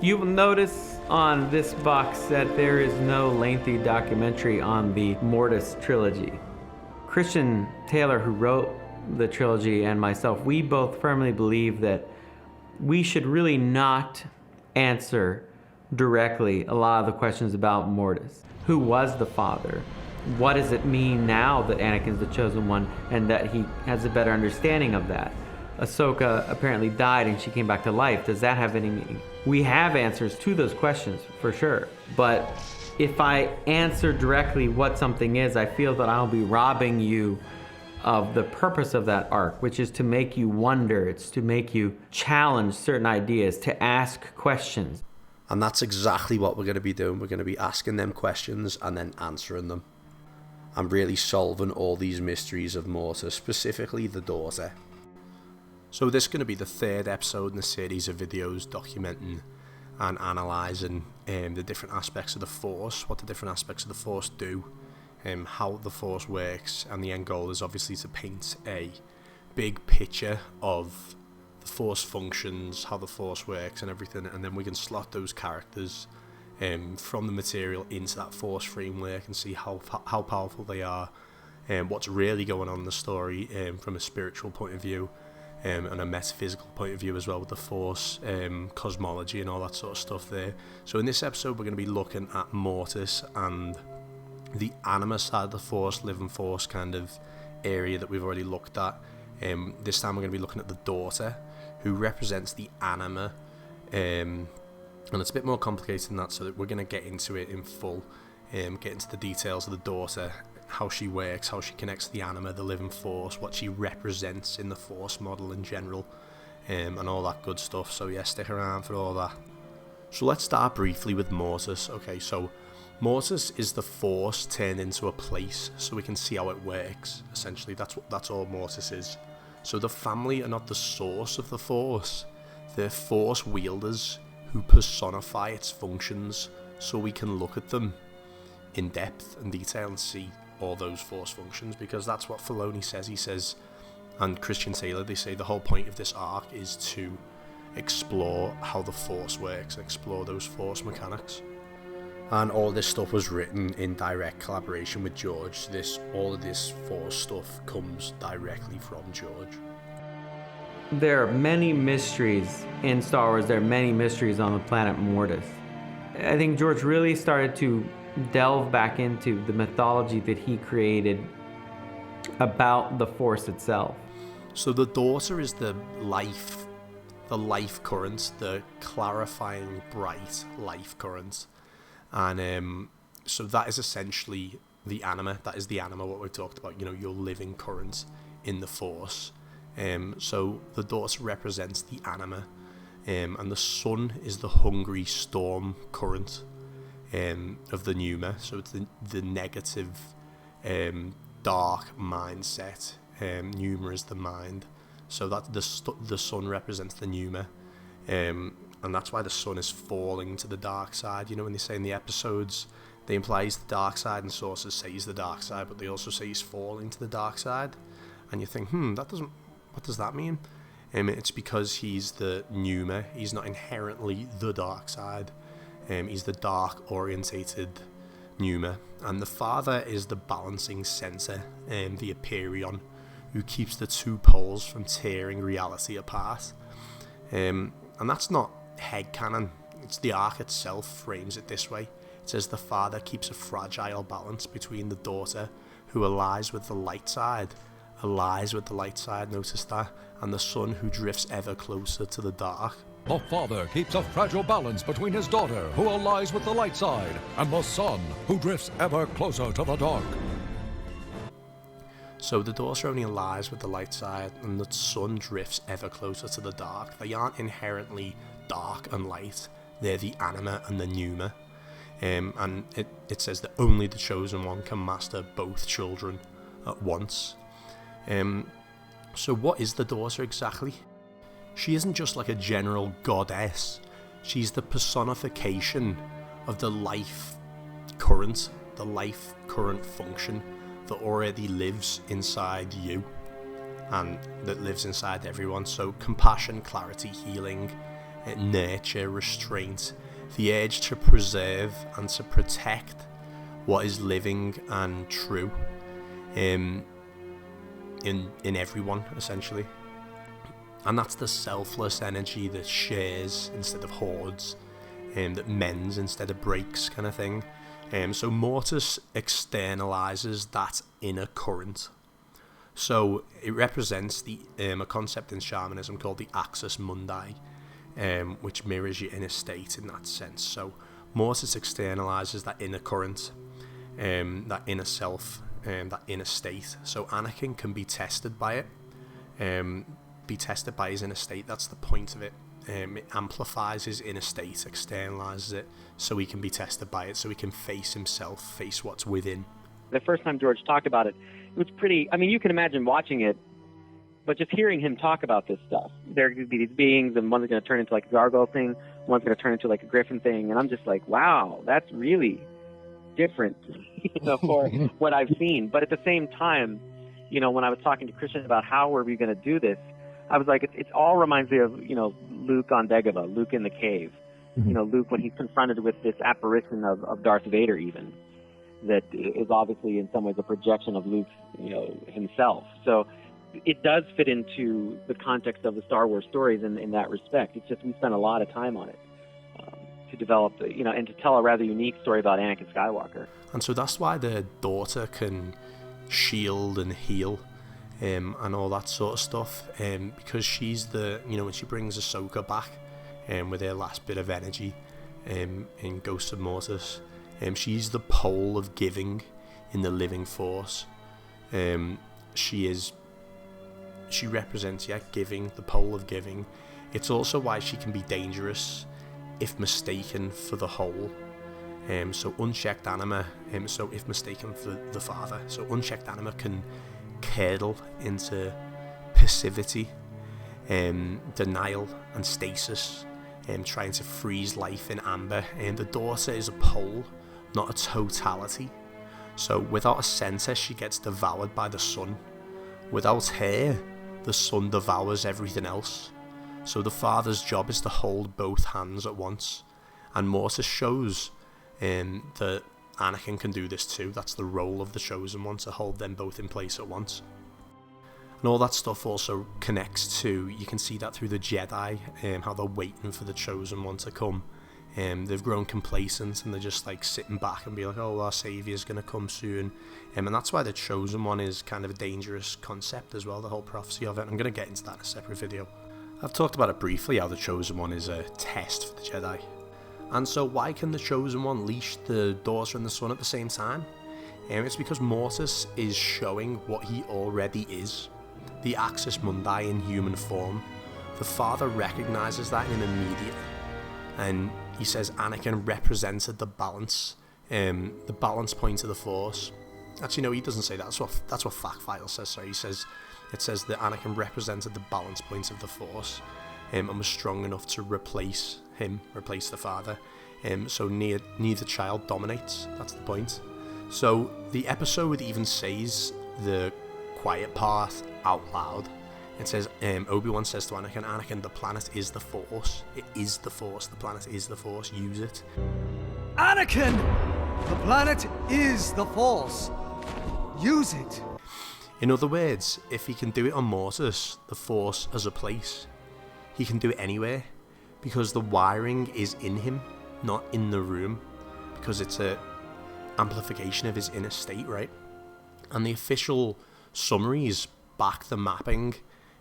You will notice on this box that there is no lengthy documentary on the Mortis trilogy. Christian Taylor, who wrote the trilogy, and myself, we both firmly believe that we should really not answer directly a lot of the questions about Mortis. Who was the father? What does it mean now that Anakin's the chosen one and that he has a better understanding of that? Ahsoka apparently died and she came back to life. Does that have any meaning? We have answers to those questions for sure, but if I answer directly what something is, I feel that I'll be robbing you of the purpose of that arc, which is to make you wonder. It's to make you challenge certain ideas, to ask questions. And that's exactly what we're going to be doing. We're going to be asking them questions and then answering them. And really solving all these mysteries of Mortis, specifically the daughter. So this is going to be the third episode in a series of videos documenting and analysing the different aspects of the Force, what the different aspects of the Force do, how the Force works, and the end goal is obviously to paint a big picture of the Force functions, how the Force works and everything, and then we can slot those characters from the material into that Force framework and see how powerful they are, and what's really going on in the story from a spiritual point of view. And a metaphysical point of view as well with the Force, cosmology and all that sort of stuff there. So in this episode we're going to be looking at Mortis and the anima side of the Force, living Force kind of area that we've already looked at. This time we're going to be looking at the daughter, who represents the anima, and it's a bit more complicated than that, so that we're going to get into it in full, get into the details of the daughter, how she works, how she connects to the anima, the living Force, what she represents in the Force model in general, and all that good stuff. So yeah, stick around for all that. So let's start briefly with Mortis. Okay, so Mortis is the Force turned into a place, so we can see how it works. Essentially, that's all Mortis is. So the family are not the source of the Force, they're Force wielders who personify its functions, so we can look at them in depth and detail and see all those Force functions, because that's what Filoni says. He says, and Christian Taylor, they say the whole point of this arc is to explore how the Force works, explore those Force mechanics. And all this stuff was written in direct collaboration with George. All of this Force stuff comes directly from George. There are many mysteries in Star Wars. There are many mysteries on the planet Mortis. I think George really started to delve back into the mythology that he created about the Force itself. So the daughter is the life current, the clarifying bright life current, and so that is essentially the anima. That is the anima, what we've talked about, your living current in the Force. So the daughter represents the anima, and the sun is the hungry storm current of the pneuma. So it's the negative, dark mindset. Pneuma is the mind. So that the sun represents the pneuma, and that's why the sun is falling to the dark side. When they say in the episodes, they imply he's the dark side, and sources say he's the dark side, but they also say he's falling to the dark side. And you think, what does that mean? It's because he's the pneuma. He's not inherently the dark side. He's the dark orientated pneuma, and the father is the balancing center, the Aperion, who keeps the two poles from tearing reality apart. And that's not headcanon. It's the arc itself frames it this way. It says the father keeps a fragile balance between the daughter, who allies with the light side, notice that, and the son, who drifts ever closer to the dark. The father keeps a fragile balance between his daughter, who allies with the light side, and the son, who drifts ever closer to the dark. So the daughter only allies with the light side, and the son drifts ever closer to the dark. They aren't inherently dark and light. They're the anima and the pneuma. And it says that only the chosen one can master both children at once. So what is the daughter exactly? She isn't just like a general goddess. She's the personification of the life current function that already lives inside you and that lives inside everyone. So compassion, clarity, healing, nurture, restraint, the urge to preserve and to protect what is living and true in everyone, essentially. And that's the selfless energy that shares instead of hoards, that mends instead of breaks, kind of thing. So Mortis externalizes that inner current. So it represents a concept in shamanism called the axis mundi, which mirrors your inner state in that sense. So Mortis externalizes that inner current, that inner self, that inner state. So Anakin can be tested by it, be tested by his inner state. That's the point of it. It amplifies his inner state, externalizes it, so he can be tested by it, so he can face himself, face what's within. The first time George talked about it, it was pretty, I mean, you can imagine watching it, but just hearing him talk about this stuff. There could be these beings, and one's going to turn into like a gargoyle thing, one's going to turn into like a griffin thing, and I'm just like, wow, that's really different, for what I've seen. But at the same time, when I was talking to Christian about how were we going to do this, I was like, it all reminds me of, Luke on Dagobah, Luke in the cave. Luke when he's confronted with this apparition of Darth Vader even, that is obviously in some ways a projection of Luke, himself. So it does fit into the context of the Star Wars stories in that respect. It's just we spent a lot of time on it to develop, and to tell a rather unique story about Anakin Skywalker. And so that's why the daughter can shield and heal and all that sort of stuff, because she's the, when she brings Ahsoka back with her last bit of energy in Ghosts of Mortis, she's the pole of giving in the living force. She represents giving, the pole of giving. It's also why she can be dangerous if mistaken for the whole. So unchecked anima, so if mistaken for the father, so unchecked anima can curdle into passivity, denial and stasis, trying to freeze life in amber. And the daughter is a pole, not a totality. So without a center, she gets devoured by the sun. Without her, the sun devours everything else. So the father's job is to hold both hands at once. And Mortis shows that Anakin can do this too. That's the role of the Chosen One, to hold them both in place at once. And all that stuff also connects to, you can see that through the Jedi, how they're waiting for the Chosen One to come. They've grown complacent and they're just like sitting back and be like, oh, our saviour's going to come soon. And that's why the Chosen One is kind of a dangerous concept as well, the whole prophecy of it. I'm going to get into that in a separate video. I've talked about it briefly, how the Chosen One is a test for the Jedi. And so why can the Chosen One leash the daughter and the son at the same time? It's because Mortis is showing what he already is, the Axis Mundi in human form. The father recognizes that in him immediately. And he says Anakin represented the balance point of the Force. Actually, no, he doesn't say that. That's what Fact File says. So it says that Anakin represented the balance point of the Force, and was strong enough to replace the father. So neither child dominates. That's the point. So the episode even says the quiet part out loud. It says, Obi-Wan says to Anakin, the planet is the Force. It is the Force. The planet is the Force. Use it. Anakin! The planet is the Force. Use it. In other words, if he can do it on Mortis, the Force as a place, he can do it anywhere, because the wiring is in him, not in the room, because it's a amplification of his inner state, right? And the official summaries back the mapping.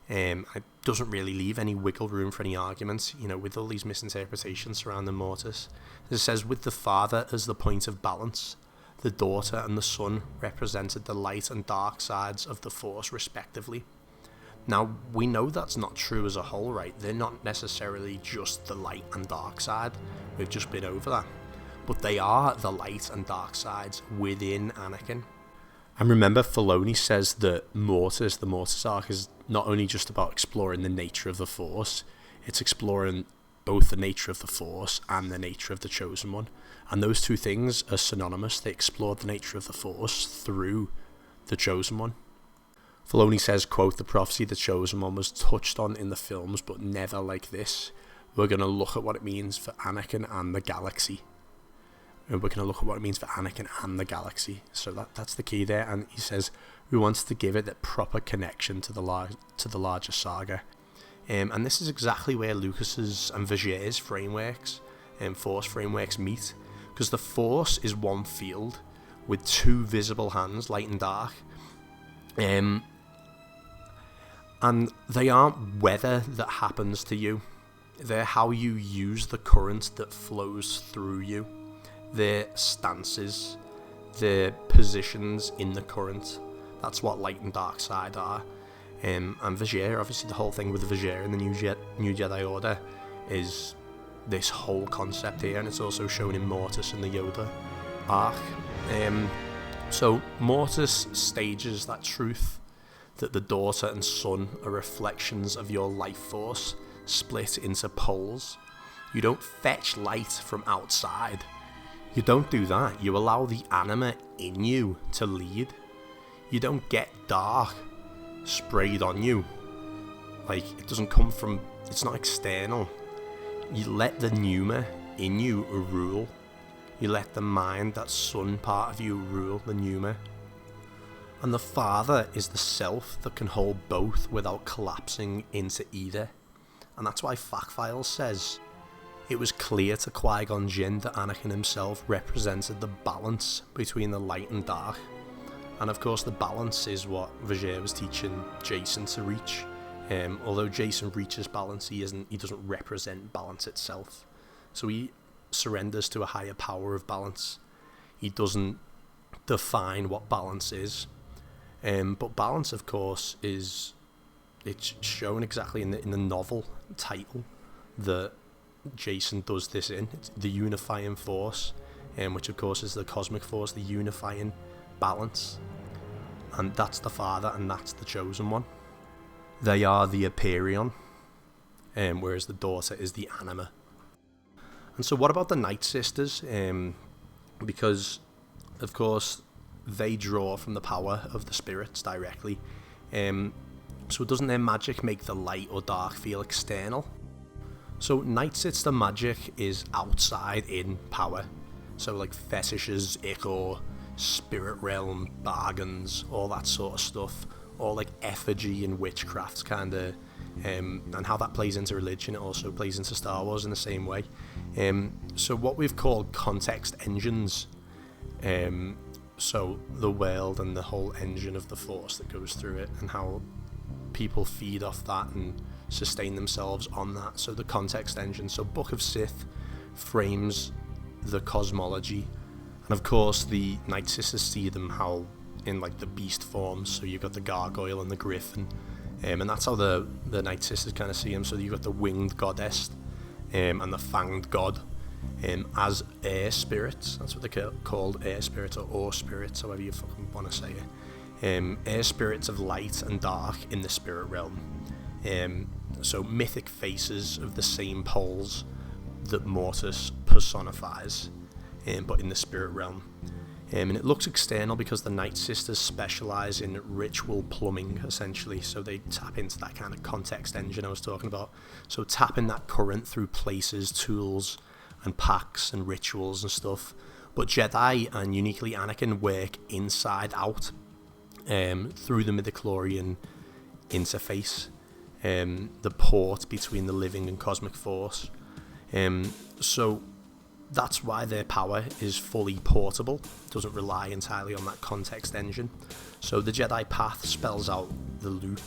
It doesn't really leave any wiggle room for any arguments, with all these misinterpretations surrounding Mortis. It says, with the father as the point of balance, the daughter and the son represented the light and dark sides of the Force respectively. Now, we know that's not true as a whole, right? They're not necessarily just the light and dark side. We've just been over that. But they are the light and dark sides within Anakin. And remember, Filoni says that the Mortis arc is not only just about exploring the nature of the Force, it's exploring both the nature of the Force and the nature of the Chosen One. And those two things are synonymous. They explored the nature of the Force through the Chosen One. Filoni says, quote, the prophecy of the Chosen One was touched on in the films, but never like this, we're going to look at what it means for Anakin and the galaxy. And we're going to look at what it means for Anakin and the galaxy. So that's the key there. And he says we want to give it that proper connection to the larger saga. And this is exactly where Lucas's and Viger's frameworks and Force frameworks meet. Because the Force is one field with two visible hands, light and dark. And they aren't weather that happens to you. They're how you use the current that flows through you. Their stances, their positions in the current. That's what light and dark side are. And Viger, obviously the whole thing with Viger and the New Jedi Order is this whole concept here, and it's also shown in Mortis and the Yoda arc. So Mortis stages that truth that the daughter and son are reflections of your life force split into poles. You don't fetch light from outside. You don't do that. You allow the anima in you to lead. You don't get dark sprayed on you. Like, it doesn't come from, it's not external. You let the pneuma in you rule. You let the mind, that sun part of you, rule the pneuma. And the Father is the self that can hold both without collapsing into either. And that's why Fact says, it was clear to Qui-Gon Jinn that Anakin himself represented the balance between the light and dark. And of course the balance is what Viger was teaching Jason to reach. Although Jason reaches balance, he doesn't represent balance itself. So he surrenders to a higher power of balance. He doesn't define what balance is. But balance, of course, it's shown exactly in the novel title that Jason does this in. It's the unifying force, which of course is the cosmic force, the unifying balance. And that's the Father, and that's the chosen one. They are the Aperion, whereas the daughter is the anima. And so what about the Nightsisters? Because, of course, they draw from the power of the spirits directly. So doesn't their magic make the light or dark feel external? So Nightsister magic is outside in power. So like fetishes, ichor, spirit realm, bargains, all that sort of stuff. Or like effigy and witchcraft kind of, and how that plays into religion, it also plays into Star Wars in the same way. So what we've called context engines, so the world and the whole engine of the Force that goes through it, and how people feed off that and sustain themselves on that. So the context engine, so Book of Sith frames the cosmology, and of course the Nightsisters see them how in like the beast forms. So you've got the gargoyle and the griffin, and that's how the Nightsisters kind of see them. So you've got the winged goddess and the Fanged God as air spirits. That's what they're called, air spirits or spirits, however you fucking want to say it. Air spirits of light and dark in the spirit realm. So mythic faces of the same poles that Mortis personifies, but in the spirit realm. And it looks external because the Nightsisters specialise in ritual plumbing, essentially. So they tap into that kind of context engine I was talking about. So tapping that current through places, tools, and pacts and rituals and stuff. But Jedi, and uniquely Anakin, work inside out through the midi-chlorian interface, the port between the living and cosmic force. So that's why their power is fully portable, doesn't rely entirely on that context engine. So the Jedi path spells out the loop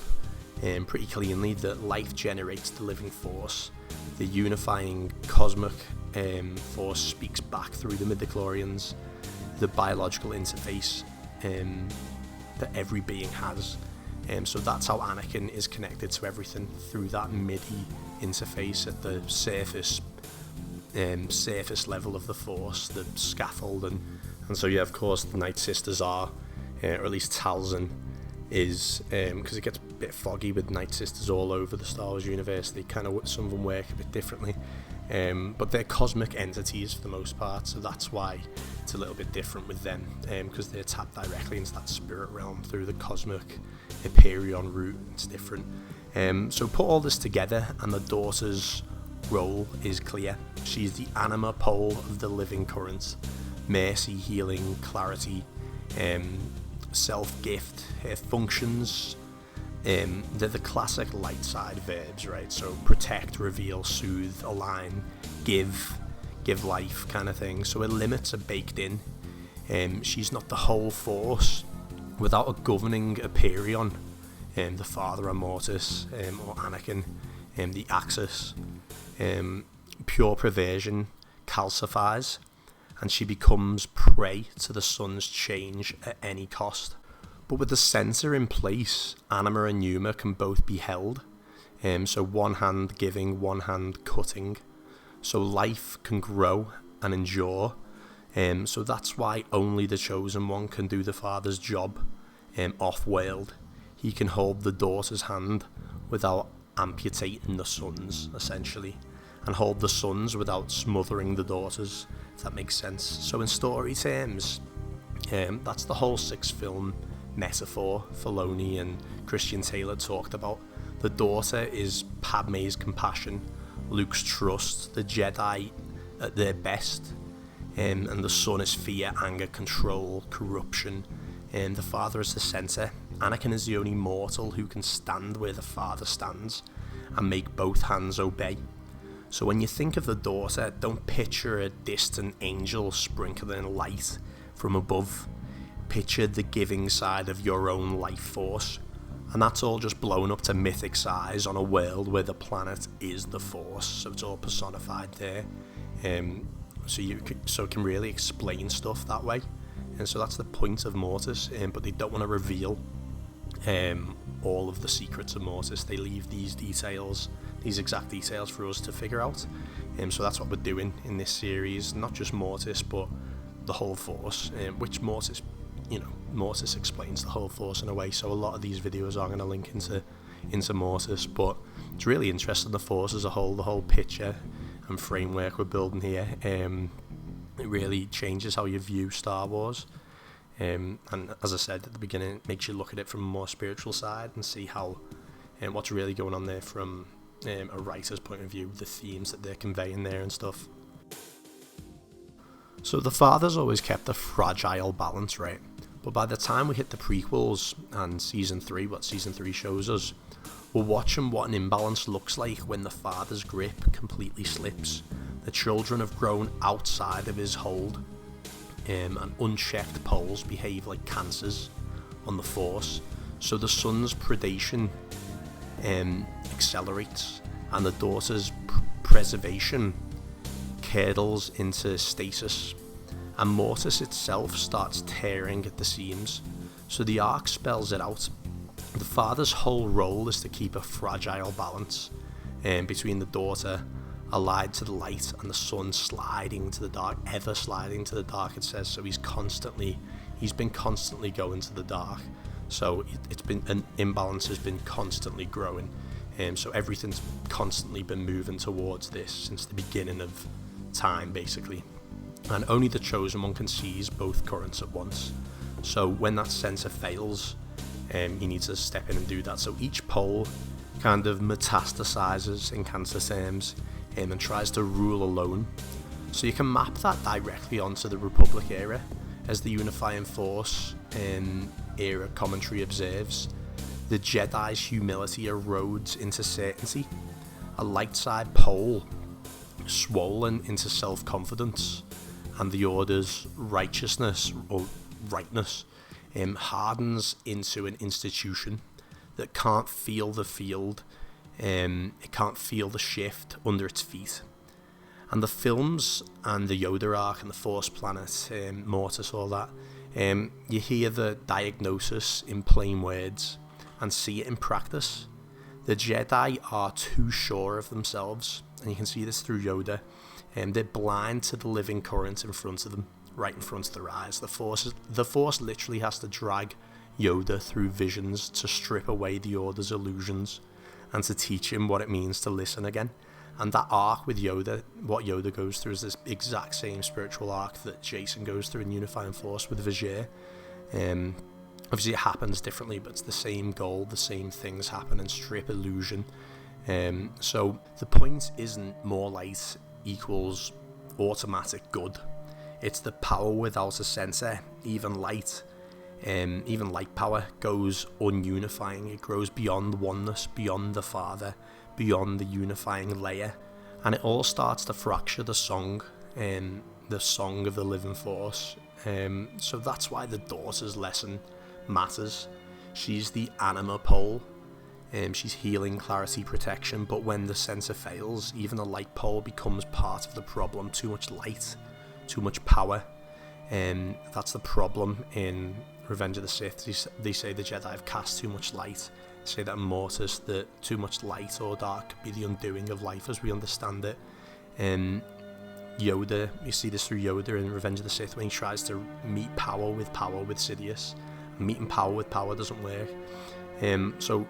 pretty cleanly, that life generates the living force. The unifying cosmic force speaks back through the midichlorians, the biological interface that every being has. So that's how Anakin is connected to everything, through that MIDI interface at the surface level of the Force, the scaffold, and so yeah, of course the Nightsisters are, or at least Talzin is, because it gets a bit foggy with Nightsisters all over the Star Wars universe. They kind of, some of them work a bit differently, but they're cosmic entities for the most part, so that's why it's a little bit different with them, because they're tapped directly into that spirit realm through the cosmic Aperion route. It's different. So put all this together, and the daughters role is clear. She's the anima pole of the living current. Mercy, healing, clarity, self-gift. Her functions, they're the classic light side verbs, right? So protect, reveal, soothe, align, give life kind of thing. So her limits are baked in. She's not the whole force. Without a governing Aperion, the father of Mortis, or Anakin, the Axis, pure perversion calcifies, and she becomes prey to the sun's change at any cost. But with the censor in place, anima and pneuma can both be held. So one hand giving, one hand cutting. So life can grow and endure. So that's why only the Chosen One can do the Father's job off-world. He can hold the daughter's hand without amputating the son's, essentially, and hold the son's without smothering the daughters, if that makes sense. So in story terms, that's the whole 6-film metaphor Filoni and Christian Taylor talked about. The daughter is Padme's compassion, Luke's trust, the Jedi at their best, and the son is fear, anger, control, corruption, and the father is the centre. Anakin is the only mortal who can stand where the father stands and make both hands obey. So when you think of the daughter, don't picture a distant angel sprinkling light from above. Picture the giving side of your own life force, and that's all just blown up to mythic size on a world where the planet is the force, so it's all personified there. So it can really explain stuff that way, and so that's the point of Mortis. But they don't want to reveal all of the secrets of Mortis. They leave these exact details for us to figure out. So that's what we're doing in this series, not just Mortis, but the whole force, which Mortis explains the whole force in a way. So a lot of these videos are going to link into Mortis, but it's really interesting, the force as a whole, the whole picture and framework we're building here. It really changes how you view Star Wars. And as I said at the beginning, it makes you look at it from a more spiritual side and see how what's really going on there from a writer's point of view, the themes that they're conveying there and stuff. So the father's always kept a fragile balance, right? But by the time we hit the prequels and season 3, what season 3 shows us, we're watching what an imbalance looks like when the father's grip completely slips. The children have grown outside of his hold, and unchecked poles behave like cancers on the Force. So the son's predation accelerates, and the daughter's preservation curdles into stasis, and Mortis itself starts tearing at the seams. So the arc spells it out. The father's whole role is to keep a fragile balance between the daughter allied to the light and the son sliding to the dark, ever sliding to the dark, it says. So he's been constantly going to the dark. So it's been an imbalance has been constantly growing. So everything's constantly been moving towards this since the beginning of time, basically. And only the Chosen One can seize both currents at once. So when that sensor fails, he needs to step in and do that. So each pole kind of metastasizes in cancer terms and tries to rule alone. So you can map that directly onto the Republic era, as the unifying force era commentary observes. The Jedi's humility erodes into certainty, a light side pole swollen into self-confidence, and the Order's righteousness or rightness hardens into an institution that can't feel the field. It can't feel the shift under its feet. And the films and the Yoda arc and the Force Planet, Mortis, all that, you hear the diagnosis in plain words and see it in practice. The Jedi are too sure of themselves, and you can see this through Yoda. They're blind to the living current in front of them, right in front of their eyes. The Force literally has to drag Yoda through visions to strip away the Order's illusions and to teach him what it means to listen again. And that arc with Yoda, what Yoda goes through, is this exact same spiritual arc that Jason goes through in Unifying Force with Vizier. Obviously it happens differently, but it's the same goal, the same things happen, and strip illusion So the point isn't more light equals automatic good. It's the power without a center. Even light power goes ununifying. It grows beyond oneness, beyond the Father, beyond the unifying layer, and it all starts to fracture the song of the living force. So that's why the daughter's lesson matters. She's the anima pole. She's healing, clarity, protection, but when the center fails, even the light pole becomes part of the problem. Too much light, too much power. That's the problem in Revenge of the Sith. They say the Jedi have cast too much light. They say that in Mortis, that too much light or dark could be the undoing of life as we understand it. Yoda, you see this through Yoda in Revenge of the Sith when he tries to meet power with Sidious. Meeting power with power doesn't work. So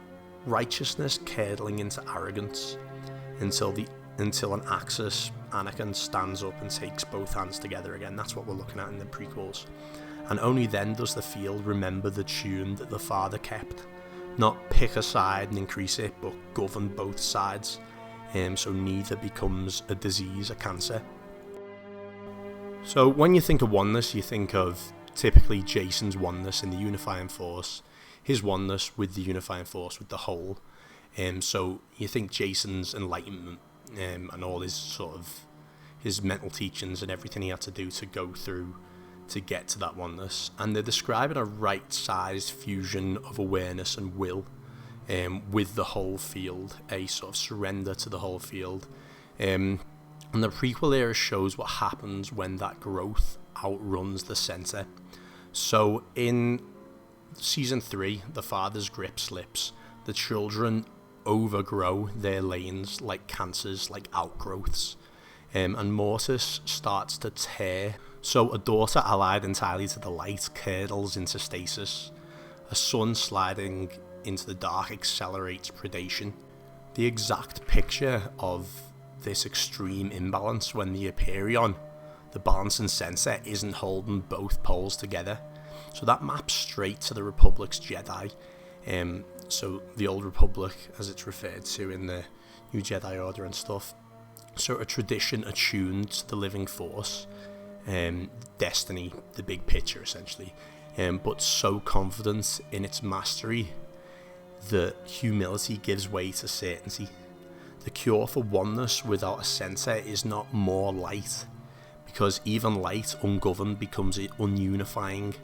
righteousness curdling into arrogance until an Axis Anakin stands up and takes both hands together again. That's what we're looking at in the prequels. And only then does the field remember the tune that the Father kept. Not pick a side and increase it, but govern both sides. So neither becomes a disease, a cancer. So when you think of oneness, you think of typically Jason's oneness in the unifying force, his oneness with the unifying force, with the whole. So you think Jason's enlightenment and all his sort of his mental teachings and everything he had to do to go through to get to that oneness. And they're describing a right-sized fusion of awareness and will with the whole field, a sort of surrender to the whole field. And the prequel era shows what happens when that growth outruns the center. So in Season 3, the Father's grip slips. The children overgrow their lanes like cancers, like outgrowths. And Mortis starts to tear. So a daughter allied entirely to the light curdles into stasis. A son sliding into the dark accelerates predation. The exact picture of this extreme imbalance when the Hyperion, the balancing center, isn't holding both poles together. So that maps straight to the Republic's Jedi. So the Old Republic, as it's referred to in the New Jedi Order and stuff. So a tradition attuned to the living force, destiny, the big picture essentially, but so confident in its mastery that humility gives way to certainty. The cure for oneness without a center is not more light, because even light ungoverned becomes an ununifying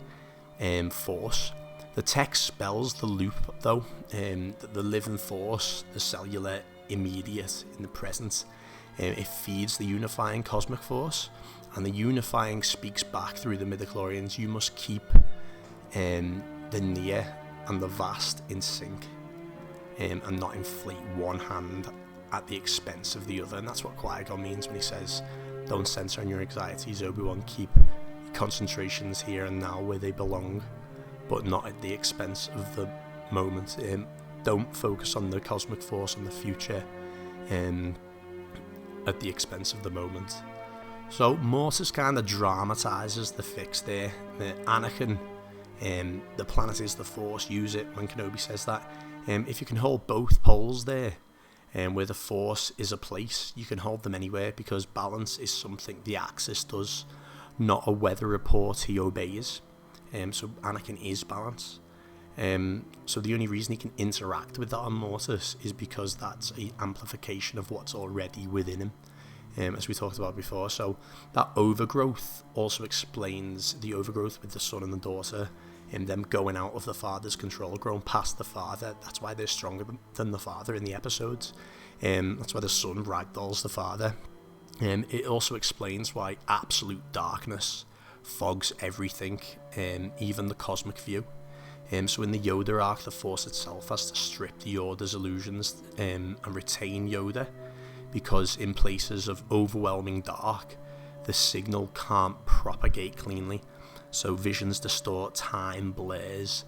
force. The text spells the loop though, the living force, the cellular immediate in the present. It feeds the unifying cosmic force, and the unifying speaks back through the midichlorians. You must keep the near and the vast in sync, and not inflate one hand at the expense of the other. And that's what Qui-Gon means when he says, don't center on your anxieties, Obi-Wan, keep your concentrations here and now where they belong, but not at the expense of the moment. Don't focus on the cosmic force and the future at the expense of the moment. So Mortis kind of dramatizes the fix there. Anakin, the planet is the force, use it, when Kenobi says that. If you can hold both poles there, where the force is a place, you can hold them anywhere, because balance is something the Axis does, not a weather report he obeys. So Anakin is balance. So the only reason he can interact with that on Mortis is because that's an amplification of what's already within him, as we talked about before. So that overgrowth also explains the overgrowth with the son and the daughter, and them going out of the Father's control, growing past the Father. That's why they're stronger than the Father in the episodes. That's why the son ragdolls the Father. It also explains why absolute darkness fogs everything, even the cosmic view. So in the Yoda arc, the Force itself has to strip the Order's illusions and retain Yoda, because in places of overwhelming dark, the signal can't propagate cleanly. So visions distort, time blurs,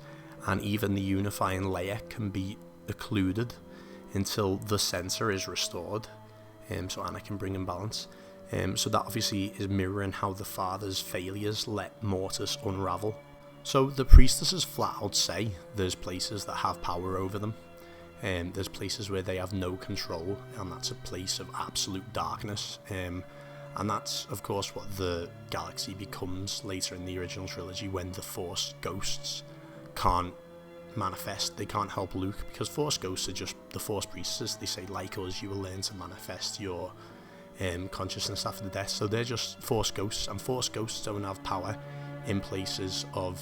and even the unifying layer can be occluded until the center is restored. So Anakin bring in balance. So that obviously is mirroring how the Father's failures let Mortis unravel. So the priestesses flat out say there's places that have power over them. There's places where they have no control, and that's a place of absolute darkness. And that's, of course, what the galaxy becomes later in the original trilogy, when the Force ghosts can't manifest. They can't help Luke, because Force ghosts are just the Force priestesses. They say, like us, you will learn to manifest your consciousness after the death. So they're just Force ghosts, and Force ghosts don't have power in places of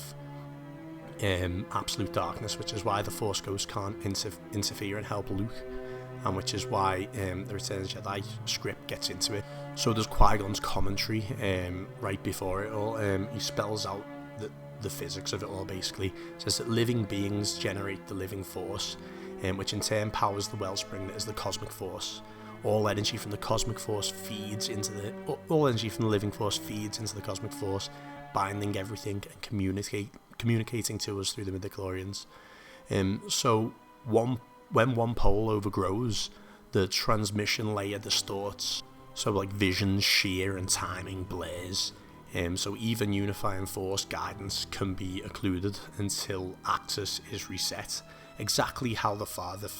absolute darkness, which is why the Force ghosts can't interfere and help Luke, and which is why the Return of the Jedi script gets into it. So there's Qui-Gon's commentary right before it all. He spells out the physics of it all, basically. It says that living beings generate the living force, which in turn powers the wellspring that is the cosmic force. All energy from the cosmic force feeds into all energy from the living force feeds into the cosmic force, binding everything and communicating to us through the midichlorians. So when one pole overgrows, the transmission layer distorts. So like vision, shear, and timing blares. So even unifying force guidance can be occluded until Axis is reset. Exactly how the father's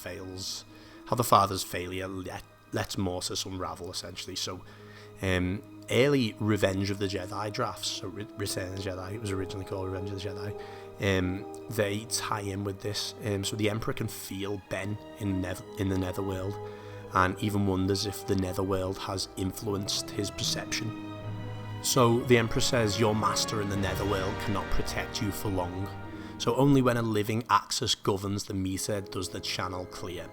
failure lets Mortis unravel, essentially. So early Revenge of the Jedi drafts, so Return of the Jedi, it was originally called Revenge of the Jedi, they tie in with this. So the Emperor can feel Ben in the Netherworld, and even wonders if the Netherworld has influenced his perception. So the Emperor says, your master in the Netherworld cannot protect you for long. So only when a living Axis governs the meter does the channel clear.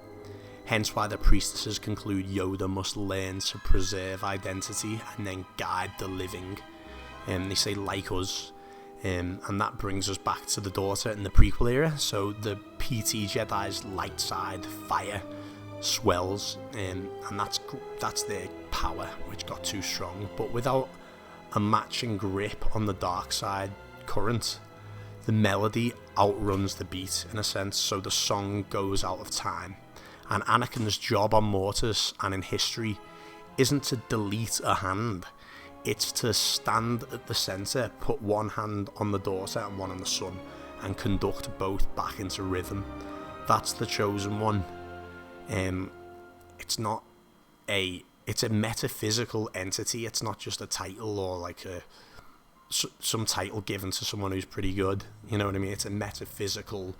Hence why the priestesses conclude Yoda must learn to preserve identity and then guide the living. They say, like us. And that brings us back to the Daughter in the prequel era. So the PT Jedi's light side, fire, swells. And that's their power, which got too strong. But without a matching grip on the dark side current, the melody outruns the beat, in a sense, so the song goes out of time. And Anakin's job on Mortis and in history isn't to delete a hand, it's to stand at the centre, put one hand on the Daughter and one on the Son, and conduct both back into rhythm. That's the Chosen One. It's a metaphysical entity. It's not just a title or like some title given to someone who's pretty good. You know what I mean? It's a metaphysical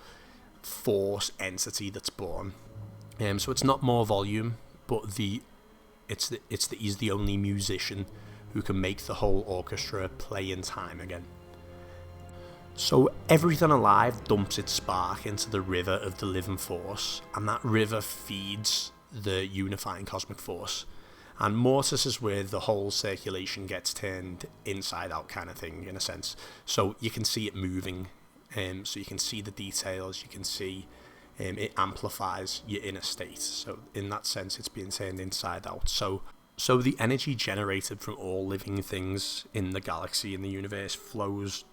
force entity that's born. So it's not more volume, but he's the only musician who can make the whole orchestra play in time again. So everything alive dumps its spark into the river of the living force, and that river feeds the unifying cosmic force. And Mortis is where the whole circulation gets turned inside out, kind of thing, in a sense. So you can see it moving, so you can see the details, you can see it amplifies your inner state. So in that sense, it's being turned inside out. So the energy generated from all living things in the galaxy, in the universe, flows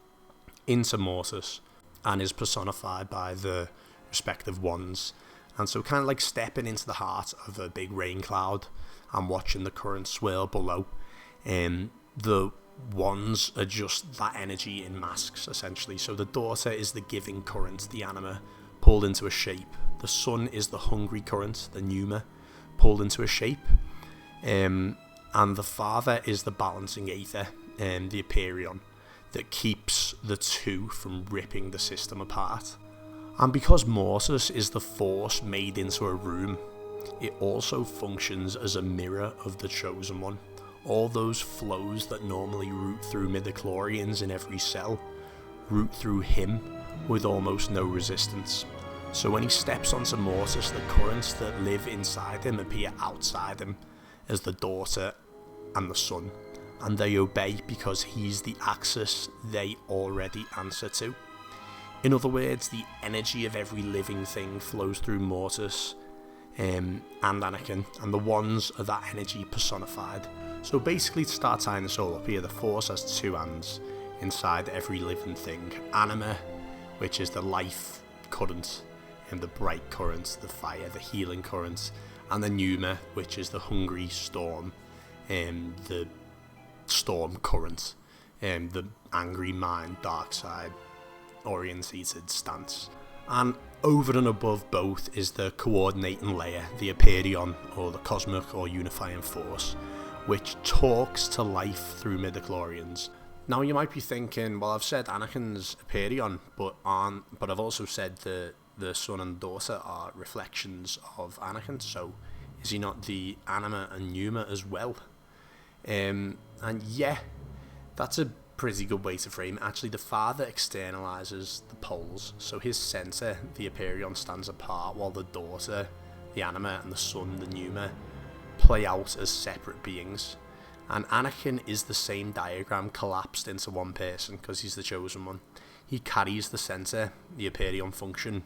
into Mortis and is personified by the respective wands. And so kind of like stepping into the heart of a big rain cloud and watching the current swirl below. The wands are just that energy in masks, essentially. So the Daughter is the giving current, the anima, pulled into a shape. The Son is the hungry current, the pneuma, pulled into a shape. And the Father is the balancing aether, the Aperion, that keeps the two from ripping the system apart. And because Mortis is the force made into a room, it also functions as a mirror of the Chosen One. All those flows that normally route through midichlorians in every cell route through him with almost no resistance. So when he steps onto Mortis, the currents that live inside him appear outside him as the Daughter and the Son, and they obey because he's the Axis they already answer to. In other words, the energy of every living thing flows through Mortis and Anakin, and the wands are that energy personified. So basically, to start tying this all up here, the Force has two hands inside every living thing. Anima, which is the life current, and the bright current, the fire, the healing current, and the pneuma, which is the hungry storm, the storm current, the angry mind, dark side orientated stance. And over and above both is the coordinating layer, the Aperion, or the cosmic or unifying force, which talks to life through midichlorians. Now you might be thinking, well, I've said Anakin's Aperion, but I've also said the son and daughter are reflections of Anakin, so is he not the anima and pneuma as well? And yeah, that's a pretty good way to frame it. Actually, the father externalizes the poles, so his center, the Aperion, stands apart, while the daughter, the anima, and the son, the pneuma, play out as separate beings. And Anakin is the same diagram collapsed into one person, because he's the chosen one. He carries the center, the Aperion function,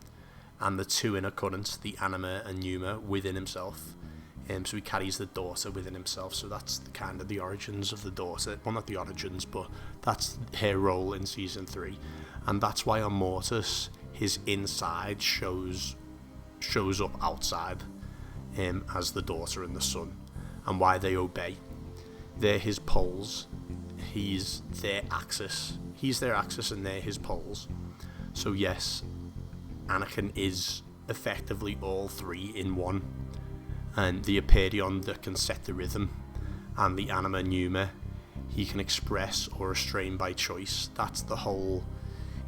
and the two inner currents, the anima and pneuma, within himself. So he carries the daughter within himself, so that's the origins of the daughter. Well, not the origins, but that's her role in Season 3. And that's why on Mortis, his inside shows up outside as the daughter and the son, and why they obey. They're his poles, he's their axis and they're his poles. So yes, Anakin is effectively all three in one, and the Aperion that can set the rhythm, and the anima pneuma he can express or restrain by choice. That's the whole,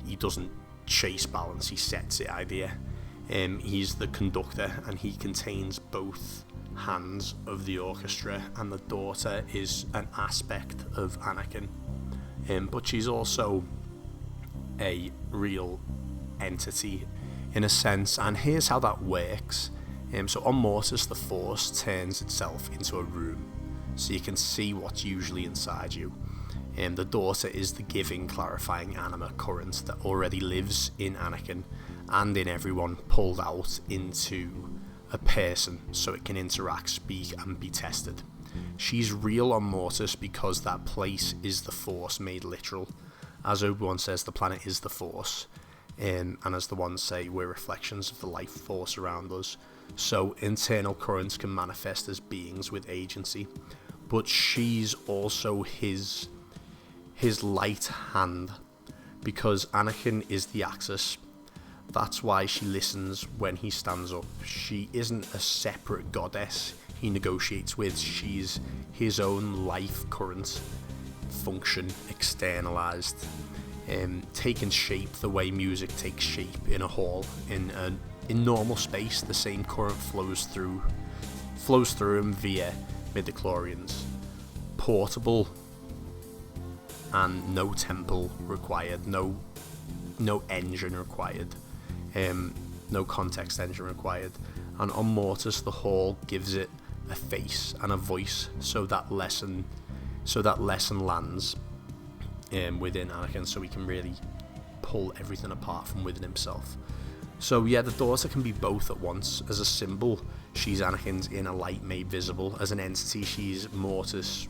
he doesn't chase balance, he sets it idea. He's the conductor, and he contains both hands of the orchestra, and the daughter is an aspect of Anakin, but she's also a real entity in a sense. And here's how that works. So on Mortis, the force turns itself into a room, so you can see what's usually inside you. The daughter is the giving, clarifying anima current that already lives in Anakin and in everyone, pulled out into a person so it can interact, speak, and be tested. She's real on Mortis because that place is the force made literal. As Obi-Wan says, the planet is the force, and as the ones say, we're reflections of the life force around us. So internal currents can manifest as beings with agency, but she's also his light hand, because Anakin is the axis. That's why she listens when he stands up. She isn't a separate goddess he negotiates with. She's his own life current function, externalized, taking shape the way music takes shape in a hall. In normal space, the same current flows through him via midichlorians. Portable, and no temple required, no engine required, no context engine required. And on Mortis, the hall gives it a face and a voice, so that lesson lands within Anakin, so he can really pull everything apart from within himself. So yeah, the daughter can be both at once. As a symbol, she's Anakin's inner light made visible. As an entity, she's Mortis.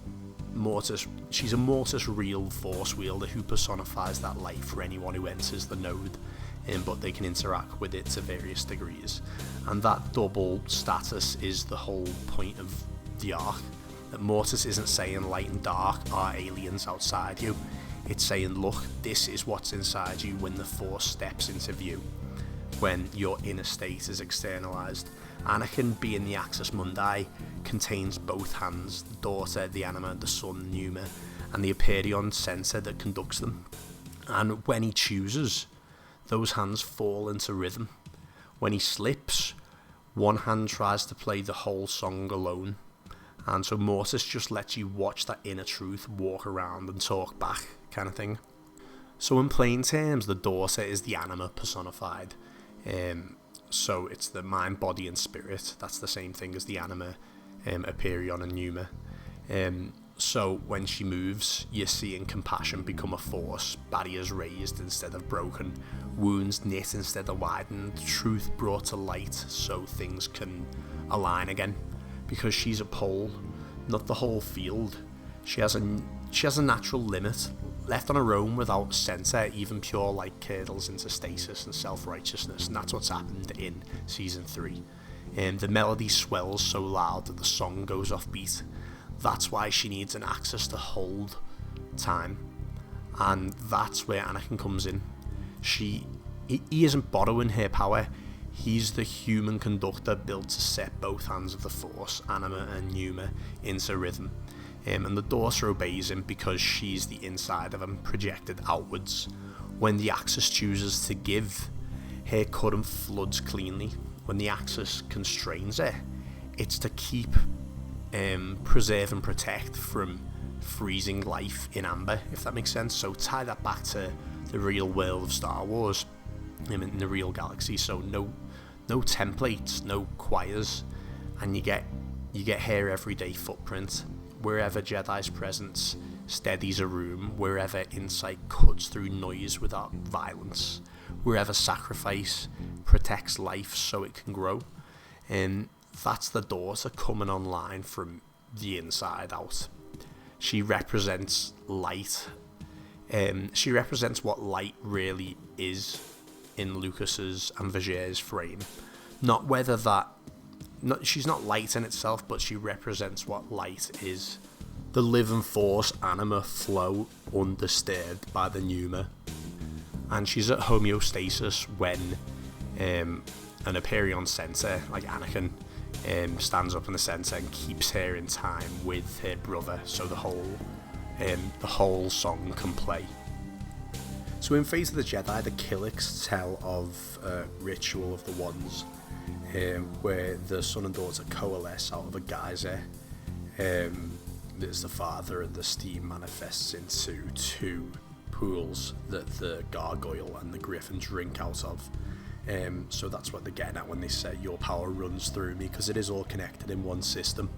She's a Mortis real force wielder who personifies that light for anyone who enters the node, but they can interact with it to various degrees. And that double status is the whole point of the arc. That Mortis isn't saying light and dark are aliens outside you. It's saying, look, this is what's inside you when the force steps into view, when your inner state is externalized. Anakin, being the Axis Mundi, contains both hands, the daughter, the anima, the son, pneuma, and the Aperion center that conducts them. And when he chooses, those hands fall into rhythm. When he slips, one hand tries to play the whole song alone. And so Mortis just lets you watch that inner truth walk around and talk back, kind of thing. So in plain terms, the daughter is the anima personified. So it's the mind, body, and spirit. That's the same thing as the anima, Aperion, and pneuma. So when she moves, you're seeing compassion become a force, barriers raised instead of broken, wounds knit instead of widened, truth brought to light so things can align again. Because she's a pole, not the whole field. She has a natural limit. Left on her own without center, even pure light curdles into stasis and self-righteousness, and that's what's happened in Season 3. The melody swells so loud that the song goes off beat. That's why she needs an axis to hold time, and that's where Anakin comes in. He isn't borrowing her power, He's the human conductor built to set both hands of the Force, anima and pneuma, into rhythm. And the daughter obeys him because she's the inside of him, projected outwards. When the Axis chooses to give, her current floods cleanly. When the Axis constrains her, it's to keep, preserve and protect from freezing life in amber, if that makes sense. So tie that back to the real world of Star Wars, in the real galaxy. So no templates, no choirs, and you get her everyday footprint. Wherever Jedi's presence steadies a room, wherever insight cuts through noise without violence, wherever sacrifice protects life so it can grow. And that's the daughter coming online from the inside out. She represents light. She represents what light really is in Lucas's and Vajer's frame. Not whether that... she's not light in itself, but she represents what light is. The living force anima flow undisturbed by the pneuma. And she's at homeostasis when an Hyperion center, like Anakin, stands up in the center and keeps her in time with her brother, so the whole song can play. So in Fate of the Jedi, the Killiks tell of a ritual of the Wands, where the son and daughter coalesce out of a geyser. There's the father, and the steam manifests into two pools that the gargoyle and the griffin drink out of. So that's what they're getting at when they say your power runs through me, because it is all connected in one system.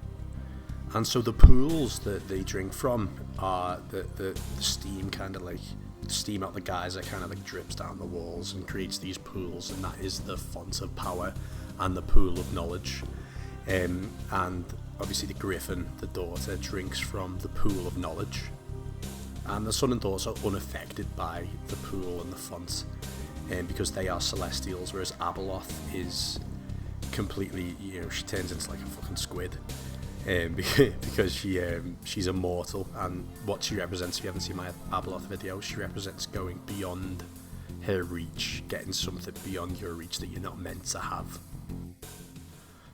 And so the pools that they drink from are the steam, kind of like steam out the geyser, kind of like drips down the walls and creates these pools, and that is the font of power and the pool of knowledge. And obviously the griffin, the daughter, drinks from the pool of knowledge, and the son and daughter are unaffected by the pool and the font, because they are celestials, whereas Abeloth is completely, she turns into like a fucking squid, because she's immortal. And what she represents, if you haven't seen my Abeloth video, she represents going beyond her reach, getting something beyond your reach that you're not meant to have.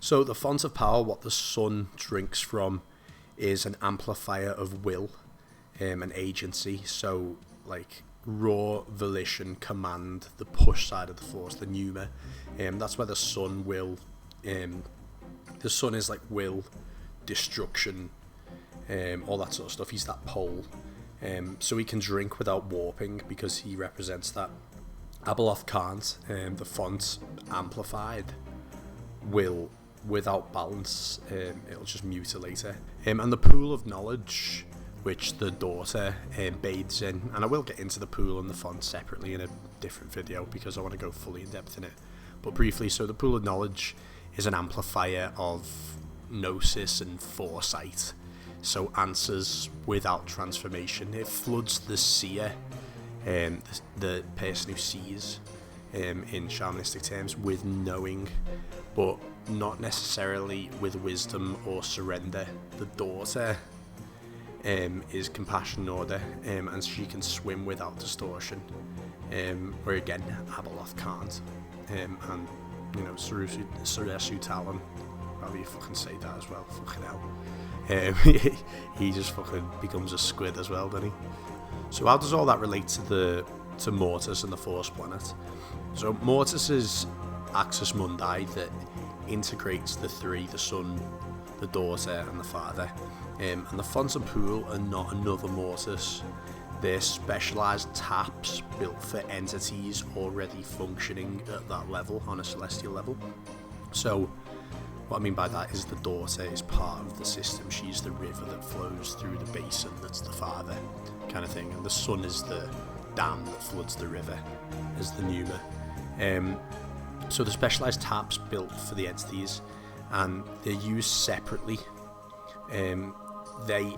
So the font of power, what the sun drinks from, is an amplifier of will, and agency. So like raw volition, command, the push side of the force, the pneuma. That's where the sun will. The sun is like will, destruction, all that sort of stuff. He's that pole. So he can drink without warping because he represents that. Abeloth can't. The font amplified will, without balance, it'll just mutilate her. And the pool of knowledge, which the daughter bathes in, and I will get into the pool and the font separately in a different video because I want to go fully in depth in it, but briefly, so the pool of knowledge is an amplifier of gnosis and foresight, so answers without transformation. It floods the seer, the person who sees, in shamanistic terms, with knowing, but not necessarily with wisdom or surrender. The daughter is compassion order, and she can swim without distortion, where again Abeloth can't. And Suresu Talon, how do you fucking say that as well? Fucking hell. He just fucking becomes a squid as well, doesn't he? So how does all that relate to Mortis and the Force planet? So Mortis is Axis Mundi that integrates the three, the son, the daughter and the father. And the font and pool are not another Mortis. They're specialised taps built for entities already functioning at that level, on a celestial level. So what I mean by that is the daughter is part of the system. She's the river that flows through the basin that's the father, kind of thing. And the sun is the dam that floods the river, as the pneuma. So the specialised taps built for the entities, and they're used separately. They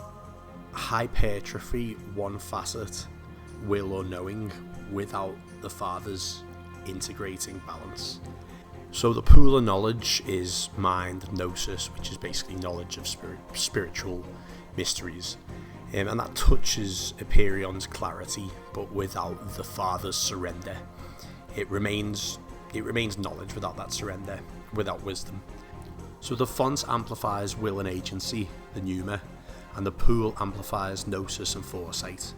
hypertrophy one facet, will or knowing, without the father's integrating balance. So the pool of knowledge is mind, gnosis, which is basically knowledge of spiritual mysteries. And that touches Hyperion's clarity, but without the father's surrender. It remains it remains knowledge without that surrender, without wisdom. So the font amplifies will and agency, the pneuma, and the pool amplifies gnosis and foresight.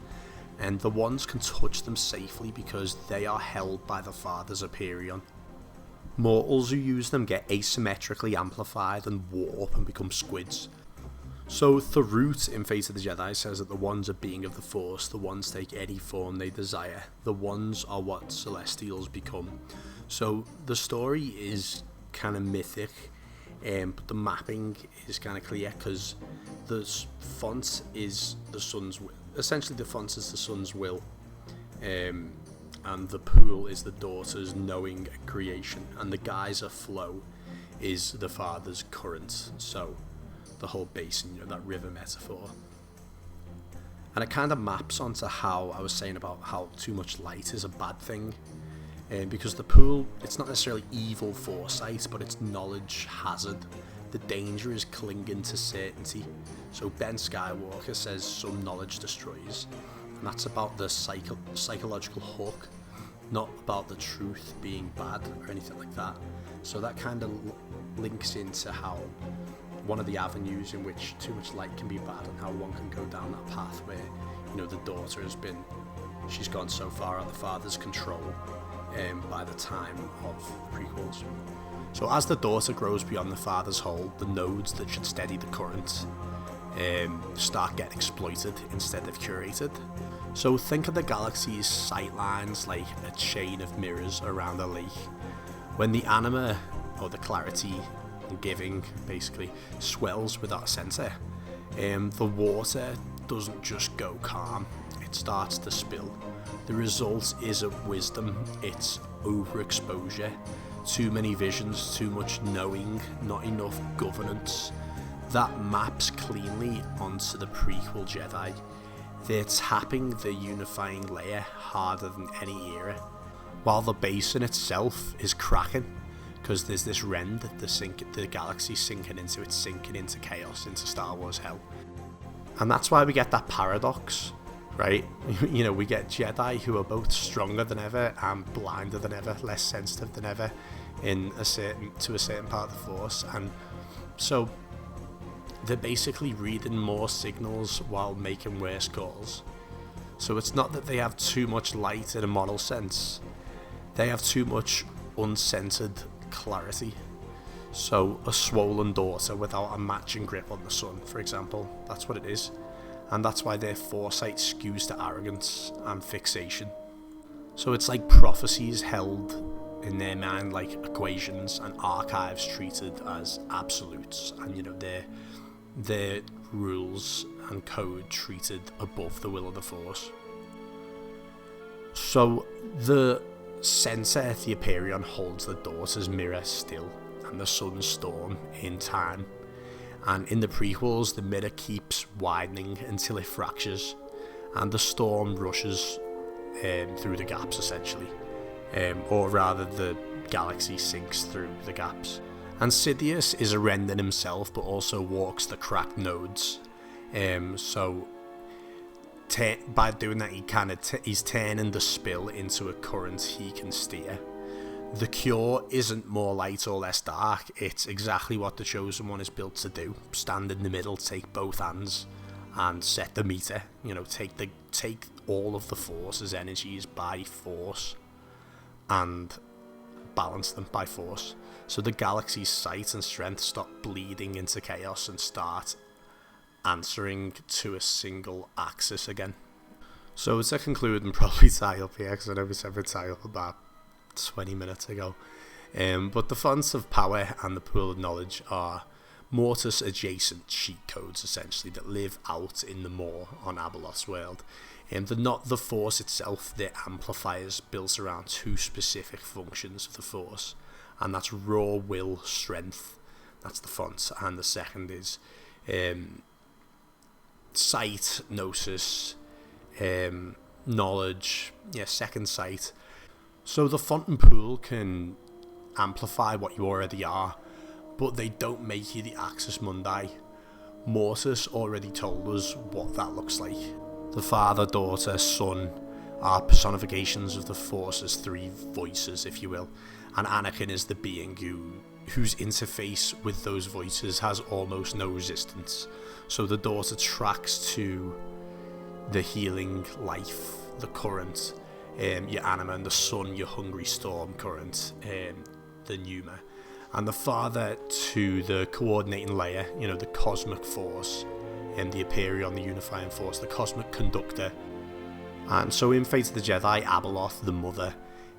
And the wands can touch them safely because they are held by the Father's Aperion. Mortals who use them get asymmetrically amplified and warp and become squids. So Tharut in Fate of the Jedi says that the wands are being of the Force, the wands take any form they desire, the wands are what Celestials become. So the story is kind of mythic, but the mapping is kind of clear because the font is the sun's will. Essentially the font is the sun's will, and the pool is the daughter's knowing creation, and the geyser flow is the father's current. So the whole basin, that river metaphor. And it kind of maps onto how I was saying about how too much light is a bad thing. Because the pool, it's not necessarily evil foresight, but it's knowledge hazard. The danger is clinging to certainty. So Ben Skywalker says some knowledge destroys. And that's about the psychological hook, not about the truth being bad or anything like that. So that kind of links into how one of the avenues in which too much light can be bad, and how one can go down that path where, the daughter she's gone so far out of the father's control by the time of the prequels. So as the daughter grows beyond the father's hold, the nodes that should steady the current start getting exploited instead of curated. So think of the galaxy's sightlines like a chain of mirrors around a lake. When the anima, or the clarity and giving, basically swells without a center, the water doesn't just go calm, it starts to spill. The result isn't wisdom, it's overexposure. Too many visions, too much knowing, not enough governance. That maps cleanly onto the prequel Jedi. They're tapping the unifying layer harder than any era, while the basin itself is cracking, because there's this rend that the galaxy's sinking into. It's sinking into chaos, into Star Wars hell. And that's why we get that paradox, right? We get Jedi who are both stronger than ever and blinder than ever, less sensitive than ever to a certain part of the Force. And so they're basically reading more signals while making worse calls. So it's not that they have too much light in a moral sense, they have too much uncensored clarity. So a swollen daughter without a matching grip on the sun, for example, that's what it is. And that's why their foresight skews to arrogance and fixation. So it's like prophecies held in their mind like equations, and archives treated as absolutes, and their rules and code treated above the will of the Force. So the center, the Aperion, holds the daughter's mirror still, and the sun's storm in time. And in the prequels, the mirror keeps widening until it fractures, and the storm rushes through the gaps, essentially. Or rather, the galaxy sinks through the gaps. And Sidious is a rend in himself, but also walks the cracked nodes. So by doing that, he's turning the spill into a current he can steer. The cure isn't more light or less dark, it's exactly what the Chosen One is built to do. Stand in the middle, take both hands, and set the meter. Take all of the Force's energies by force, and balance them by force. So the galaxy's sight and strength stop bleeding into chaos and start answering to a single axis again. So to conclude and probably tie up here, because I know we said we'd tie up about 20 minutes ago, but the fonts of power and the pool of knowledge are Mortis adjacent cheat codes, essentially, that live out in the Maw on Abeloth's world. They're not the Force itself, they're amplifiers built around two specific functions of the Force, and that's raw will strength, that's the font, and the second is sight, gnosis, knowledge, second sight. So the font and pool can amplify what you already are, but they don't make you the Axis Mundi. Mortis already told us what that looks like. The father, daughter, son are personifications of the Force's three voices, if you will, and Anakin is the being whose interface with those voices has almost no resistance. So the daughter tracks to the healing life, the current, your anima, and the sun, your hungry storm current, the pneuma, and the father to the coordinating layer, the cosmic force, and the Aperion, the unifying force, the cosmic conductor. And so in Fate of the Jedi, Abeloth, the mother,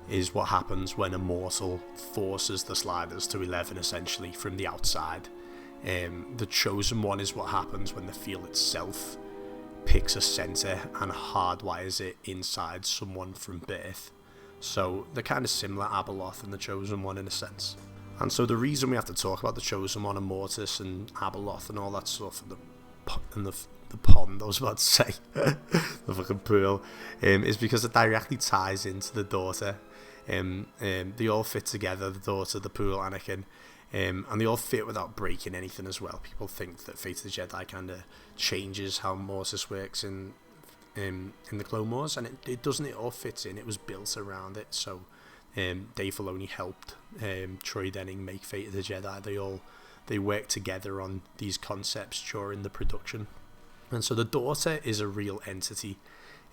is what happens when a mortal forces the sliders to 11, essentially, from the outside. The Chosen One is what happens when the field itself picks a center and hardwires it inside someone from birth. So they're kind of similar, Abeloth and the Chosen One, in a sense. And so the reason we have to talk about the Chosen One and Mortis and Abeloth and all that stuff and the pond, I was about to say, the fucking pool, is because it directly ties into the daughter. They all fit together, the daughter, the pool, Anakin, and they all fit without breaking anything as well. People think that Fate of the Jedi kind of changes how Mortis works in the Clone Wars, and it doesn't. It all fits in. It was built around it. So Dave Filoni helped Troy Denning make Fate of the Jedi. They worked together on these concepts during the production, and so the daughter is a real entity.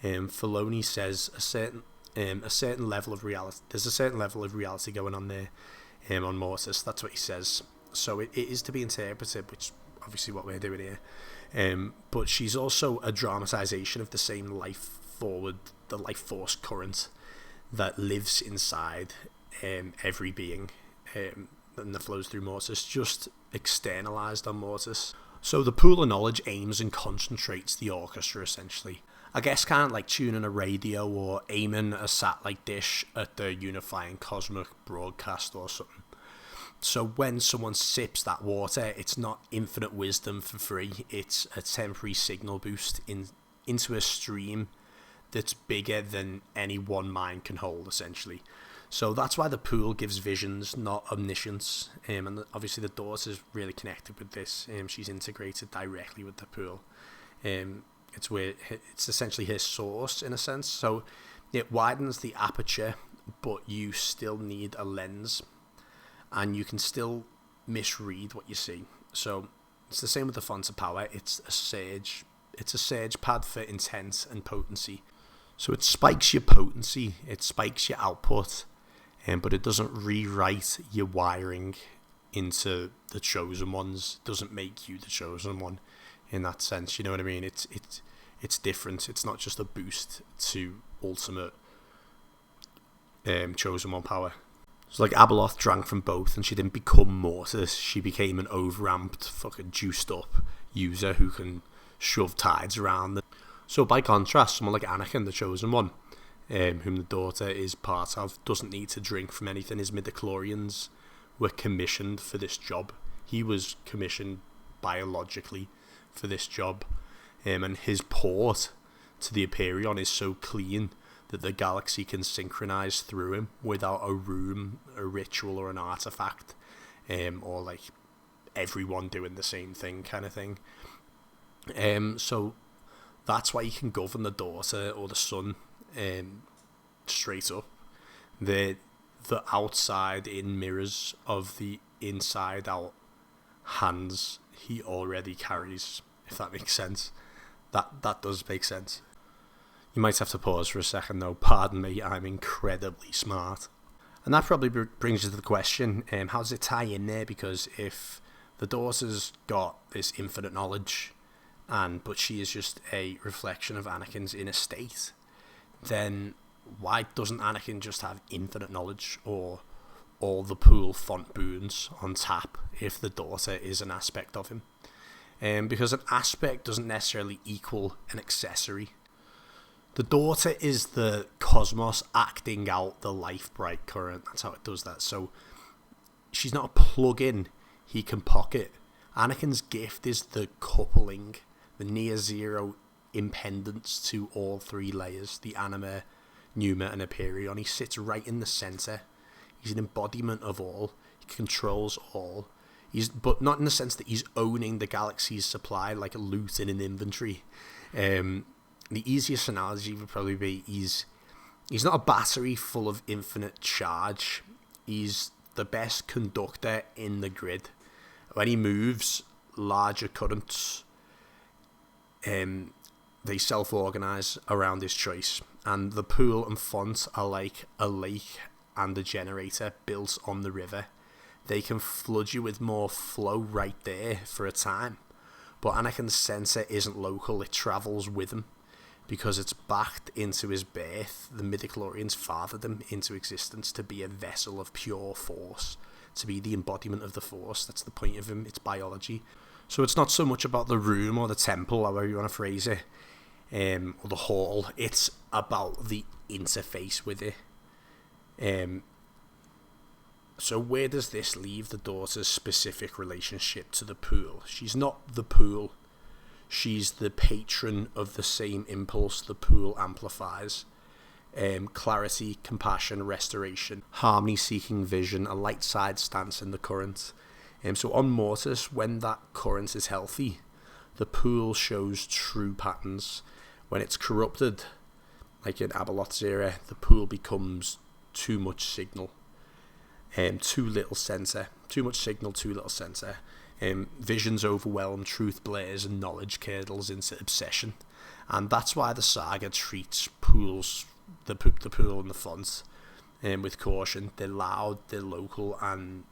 Filoni says a certain level of reality. There's a certain level of reality going on there on Mortis. That's what he says. So it is to be interpreted, which obviously what we're doing here. But she's also a dramatization of the same the life force current that lives inside every being and that flows through Mortis, just externalized on Mortis. So the pool of knowledge aims and concentrates the orchestra, essentially. I guess kind of like tuning a radio or aiming a satellite dish at the unifying cosmic broadcast or something. So when someone sips that water, it's not infinite wisdom for free. It's a temporary signal boost into a stream that's bigger than any one mind can hold, essentially. So that's why the pool gives visions, not omniscience. And obviously the daughter is really connected with this. She's integrated directly with the pool. It's essentially his source, in a sense. So it widens the aperture, but you still need a lens, and you can still misread what you see. So it's the same with the font of power. It's a surge pad for intent and potency. So it spikes your potency, it spikes your output, but it doesn't rewrite your wiring into the Chosen Ones. It doesn't make you the Chosen One in that sense. You know what I mean? It's different. It's not just a boost to ultimate Chosen One power. So like Abeloth drank from both, and she didn't become Mortis. She became an overamped, fucking juiced up user who can shove tides around. So by contrast, someone like Anakin, the Chosen One, whom the daughter is part of, doesn't need to drink from anything. His midichlorians were commissioned for this job. He was commissioned biologically for this job, and his port to the Aperion is so clean that the galaxy can synchronize through him without a room, a ritual, or an artifact, or like everyone doing the same thing kind of thing. So that's why you can govern the daughter or the son straight up. The outside in mirrors of the inside out hands he already carries, if that makes sense. That does make sense. You might have to pause for a second though. Pardon me, I'm incredibly smart. And that probably brings you to the question, how does it tie in there? Because if the daughter's got this infinite knowledge, but she is just a reflection of Anakin's inner state, then why doesn't Anakin just have infinite knowledge or all the pool font boons on tap if the daughter is an aspect of him? Because an aspect doesn't necessarily equal an accessory. The daughter is the cosmos acting out the life bright current. That's how it does that. So she's not a plug-in he can pocket. Anakin's gift is the coupling, the near zero impedance to all three layers, the anima, pneuma, and Aperion. He sits right in the center. He's an embodiment of all. He controls all. But not in the sense that he's owning the galaxy's supply like a loot in an inventory. The easiest analogy would probably be he's He's not a battery full of infinite charge. He's the best conductor in the grid. When he moves, larger currents, they self-organize around his choice. And the pool and font are like a lake and a generator built on the river. They can flood you with more flow right there for a time. But Anakin's sensor isn't local, it travels with him. Because it's backed into his birth, the Midichlorians fathered him into existence to be a vessel of pure force, to be the embodiment of the force. That's the point of him, it's biology. So it's not so much about the room or the temple, however you want to phrase it, or the hall. It's about the interface with it. So where does this leave the daughter's specific relationship to the pool? She's not the pool. She's the patron of the same impulse the pool amplifies. Clarity, compassion, restoration, harmony-seeking vision, a light side stance in the current. So on Mortis, when that current is healthy, the pool shows true patterns. When it's corrupted, like in Abeloth's era, the pool becomes too much signal. Too little sensor. Too much signal, too little sensor. Visions overwhelm, truth blares, and knowledge curdles into obsession. And that's why the saga treats pools, the pool and the font, with caution. They're loud, they're local, and,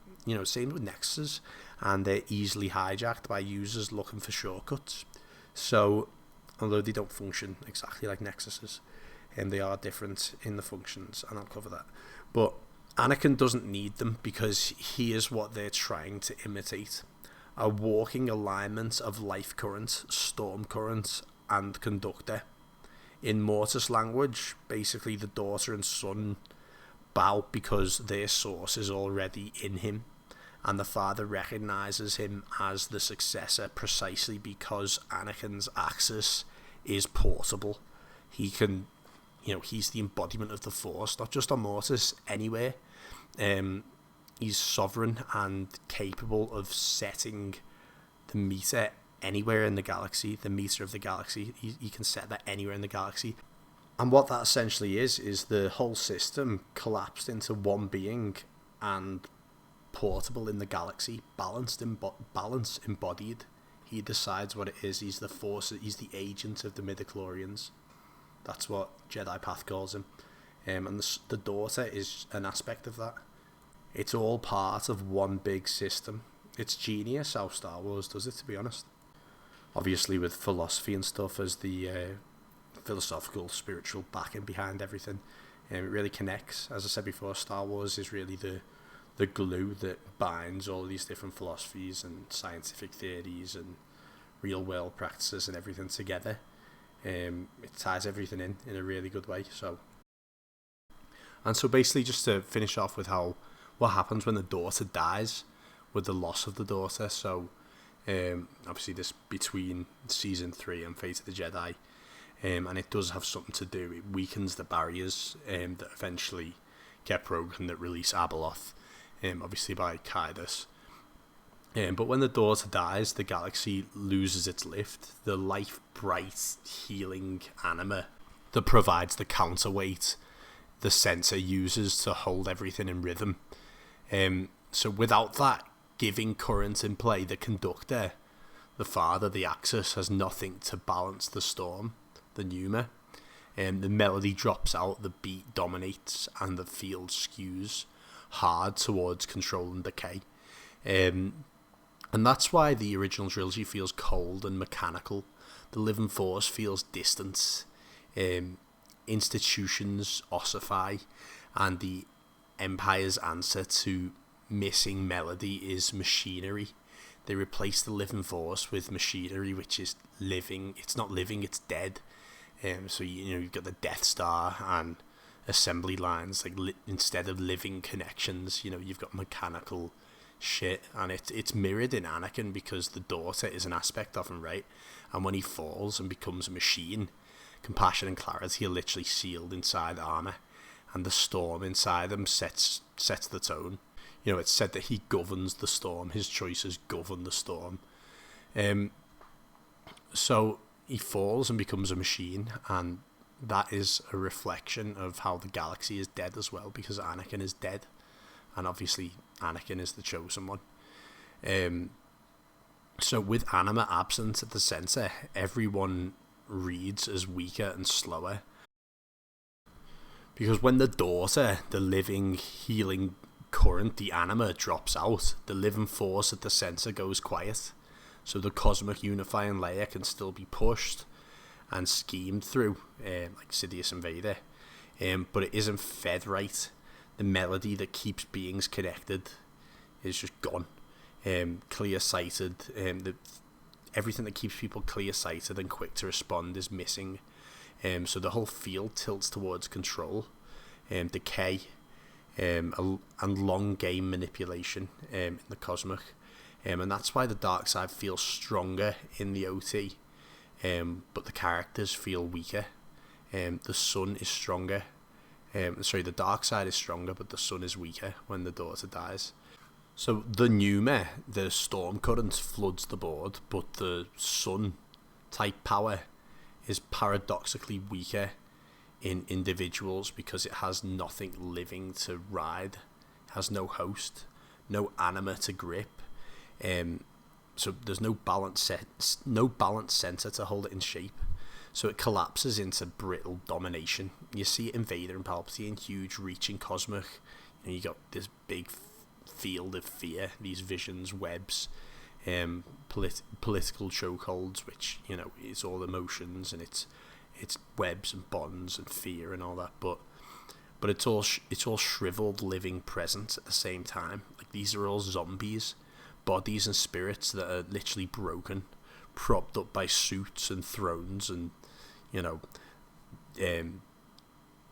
same with Nexuses, and they're easily hijacked by users looking for shortcuts. So, although they don't function exactly like Nexuses, they are different in the functions, and I'll cover that. But Anakin doesn't need them because he is what they're trying to imitate. A walking alignment of life current, storm current, and conductor. In Mortis language, basically the daughter and son bow because their source is already in him, and the father recognizes him as the successor precisely because Anakin's axis is portable. He can, he's the embodiment of the Force, not just on Mortis, anywhere. He's sovereign and capable of setting the meter anywhere in the galaxy, the meter of the galaxy. He can set that anywhere in the galaxy. And what that essentially is the whole system collapsed into one being and portable in the galaxy, balance embodied. He decides what it is. He's the force, he's the agent of the Midichlorians. That's what Jedi Path calls him. And the daughter is an aspect of that. It's all part of one big system. It's genius how Star Wars does it, to be honest. Obviously with philosophy and stuff as the philosophical, spiritual backing behind everything. It really connects. As I said before, Star Wars is really the glue that binds all these different philosophies and scientific theories and real world practices and everything together. It ties everything in a really good way. So basically, just to finish off with what happens when the daughter dies, with the loss of the daughter. So obviously this between season 3 and Fate of the Jedi, and it does have something to do. It weakens the barriers that eventually get broken that release Abeloth, obviously by Kaidos. But when the daughter dies, the galaxy loses its lift. The life bright healing anima that provides the counterweight the sensor uses to hold everything in rhythm. So without that giving current in play, the conductor, the father, the axis, has nothing to balance the storm, the pneuma. The melody drops out, the beat dominates, and the field skews hard towards control and decay. And that's why the original trilogy feels cold and mechanical. The living force feels distant. Institutions ossify, and the Empire's answer to missing melody is machinery. They replace the living force with machinery, which is living. It's not living, it's dead. So you've got the Death Star and assembly lines, like instead of living connections, you've got mechanical shit, and it's mirrored in Anakin because the daughter is an aspect of him, right? And when he falls and becomes a machine, compassion and clarity are literally sealed inside armor, and the storm inside him sets the tone. It's said that he governs the storm. His choices govern the storm. So he falls and becomes a machine, and that is a reflection of how the galaxy is dead as well, because Anakin is dead, and obviously Anakin is the chosen one. So with anima absent at the center, everyone reads as weaker and slower. Because when the daughter, the living, healing current, the anima, drops out, the living force at the center goes quiet. So the cosmic unifying layer can still be pushed and schemed through, like Sidious and Vader. But it isn't fed right. The melody that keeps beings connected is just gone. Clear-sighted, everything that keeps people clear-sighted and quick to respond is missing. So the whole field tilts towards control, decay, and long game manipulation in the cosmic. And that's why the dark side feels stronger in the OT, but the characters feel weaker. The sun is stronger. The dark side is stronger, but the sun is weaker when the daughter dies. So the pneuma, the storm current, floods the board, but the sun type power is paradoxically weaker in individuals because it has nothing living to ride, it has no host, no anima to grip. So there's no balance center to hold it in shape. So it collapses into brittle domination. You see it in Vader and Palpatine, huge reaching cosmic. You got this big field of fear, these visions, webs, political chokeholds, which it's all emotions and it's webs and bonds and fear and all that. But it's all shriveled living presence at the same time. Like these are all zombies, bodies and spirits that are literally broken, propped up by suits and thrones, and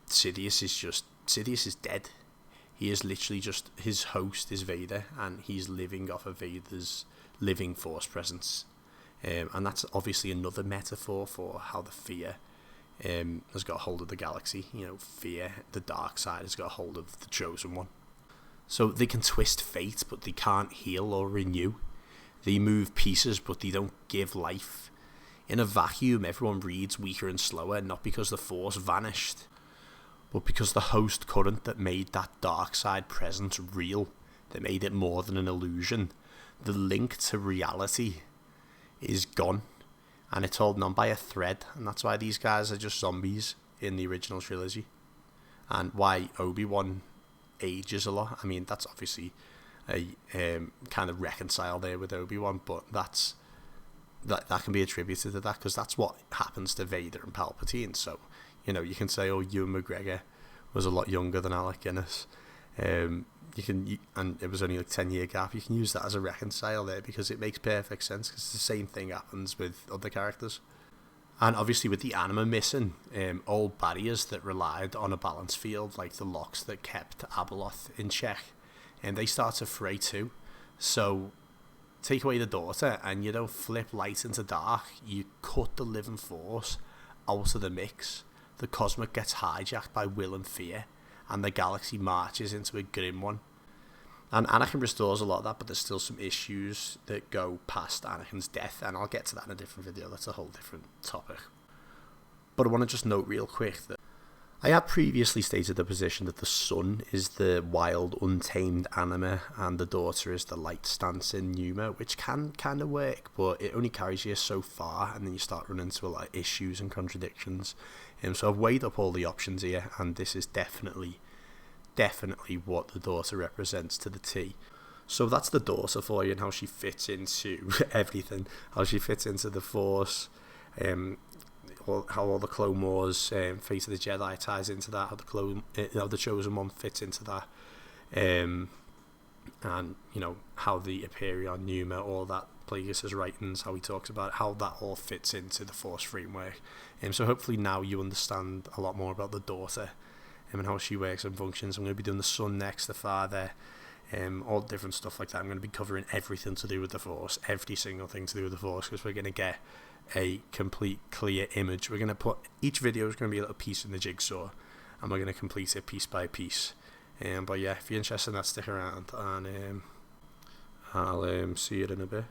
Sidious is dead. He is literally just, his host is Vader, and he's living off of Vader's living force presence. And that's obviously another metaphor for how the fear has got hold of the galaxy. Fear, the dark side, has got hold of the chosen one. So they can twist fate, but they can't heal or renew. They move pieces, but they don't give life. In a vacuum, everyone reads weaker and slower, not because the force vanished, but because the host current that made that dark side presence real, that made it more than an illusion, the link to reality is gone, and it's holding on by a thread. And that's why these guys are just zombies in the original trilogy, and why Obi-Wan ages a lot. I mean, that's obviously a kind of reconcile there with Obi-Wan, but that can be attributed to that, because that's what happens to Vader and Palpatine. So you can say, Ewan McGregor was a lot younger than Alec Guinness. And it was only like 10-year gap. You can use that as a reconcile there, because it makes perfect sense, because the same thing happens with other characters. And obviously with the anima missing, old barriers that relied on a balance field, like the locks that kept Abeloth in check, and they start to fray too. So take away the daughter and you don't flip light into dark, you cut the living force out of the mix. The cosmic gets hijacked by will and fear, and the galaxy marches into a grim one. And Anakin restores a lot of that, but there's still some issues that go past Anakin's death, and I'll get to that in a different video. That's a whole different topic. But I want to just note real quick that I had previously stated the position that the sun is the wild, untamed anima, and the daughter is the light stancing pneuma, which can kind of work, but it only carries you so far, and then you start running into a lot of issues and contradictions. So I've weighed up all the options here, and this is definitely what the daughter represents to the T. So that's the daughter for you, and how she fits into everything, how she fits into the Force, how all the Clone Wars, Fate of the Jedi ties into that, how the Chosen One fits into that, and how the Hyperion, Pneuma, all that, Plagueis' writings, how he talks about how that all fits into the Force framework. So hopefully now you understand a lot more about the daughter and how she works and functions. I'm going to be doing the son next, the father, all different stuff like that. I'm going to be covering everything to do with the Force, every single thing to do with the Force, because we're going to get a complete clear image. We're going to put, each video is going to be a little piece in the jigsaw, and we're going to complete it piece by piece. But yeah, if you're interested in that, stick around, and I'll see you in a bit.